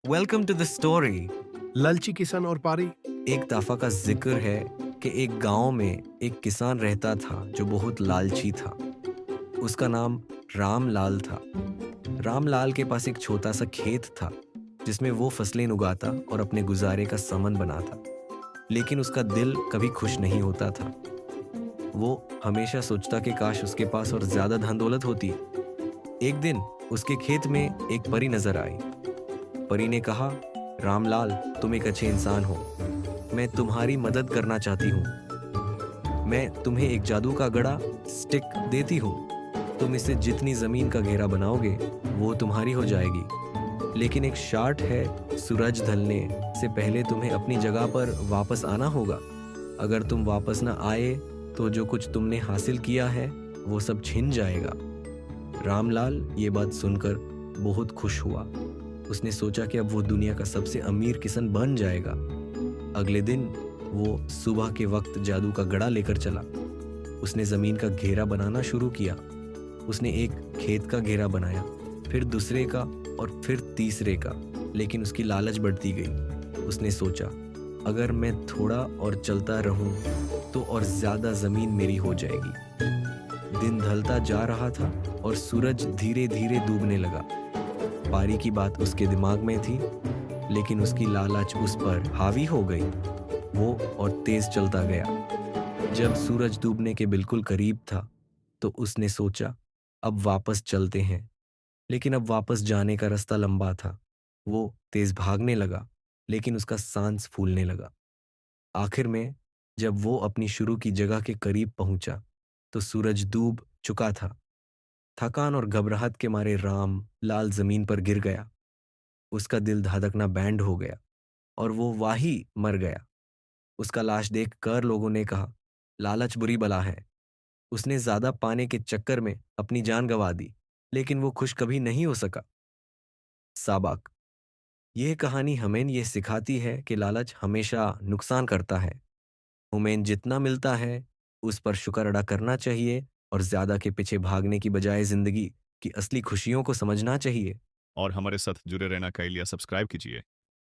Welcome to the story. लालची किसान और पारी। एक दफा का जिक्र है कि एक गांव में एक किसान रहता था जो बहुत लालची था। उसका नाम रामलाल था। रामलाल के पास एक छोटा सा खेत था जिसमें वो फसलें उगाता और अपने गुजारे का सामान बनाता। लेकिन उसका दिल कभी खुश नहीं होता था। वो हमेशा सोचता कि काश उसके पास और ज्यादा धन दौलत होती। एक दिन उसके खेत में एक परी नजर आई। परी ने कहा, रामलाल, तुम एक अच्छे इंसान हो। मैं तुम्हारी मदद करना चाहती हूँ। मैं तुम्हें एक जादू का गड़ा स्टिक देती हूँ। तुम इससे जितनी जमीन का घेरा बनाओगे वो तुम्हारी हो जाएगी। लेकिन एक शर्त है, सूरज ढलने से पहले तुम्हें अपनी जगह पर वापस आना होगा। अगर तुम वापस ना आए तो जो कुछ तुमने हासिल किया है वो सब छिन जाएगा। रामलाल ये बात सुनकर बहुत खुश हुआ। उसने सोचा कि अब वो दुनिया का सबसे अमीर किसान बन जाएगा। अगले दिन वो सुबह के वक्त जादू का गड़ा लेकर चला। उसने जमीन का घेरा बनाना शुरू किया। उसने एक खेत का घेरा बनाया, फिर दूसरे का और फिर तीसरे का। लेकिन उसकी लालच बढ़ती गई। उसने सोचा, अगर मैं थोड़ा और चलता रहूं तो और ज्यादा जमीन मेरी हो जाएगी। दिन ढलता जा रहा था और सूरज धीरे धीरे डूबने लगा। पारी की बात उसके दिमाग में थी, लेकिन उसकी लालच उस पर हावी हो गई। वो और तेज चलता गया। जब सूरज डूबने के बिल्कुल करीब था तो उसने सोचा, अब वापस चलते हैं। लेकिन अब वापस जाने का रास्ता लंबा था। वो तेज भागने लगा, लेकिन उसका सांस फूलने लगा। आखिर में जब वो अपनी शुरू की जगह के करीब पहुंचा तो सूरज डूब चुका था। थकान और घबराहट के मारे राम लाल जमीन पर गिर गया। उसका दिल धड़कना बैंड हो गया और वो वाही मर गया। उसका लाश देख कर लोगों ने कहा, लालच बुरी बला है। उसने ज्यादा पाने के चक्कर में अपनी जान गंवा दी, लेकिन वो खुश कभी नहीं हो सका। साबाक। यह कहानी हमें यह सिखाती है कि लालच हमेशा नुकसान करता है। हमें जितना मिलता है उस पर शुक्र अदा करना चाहिए और ज्यादा के पीछे भागने की बजाय जिंदगी की असली खुशियों को समझना चाहिए। और हमारे साथ जुड़े रहना के लिए सब्सक्राइब कीजिए।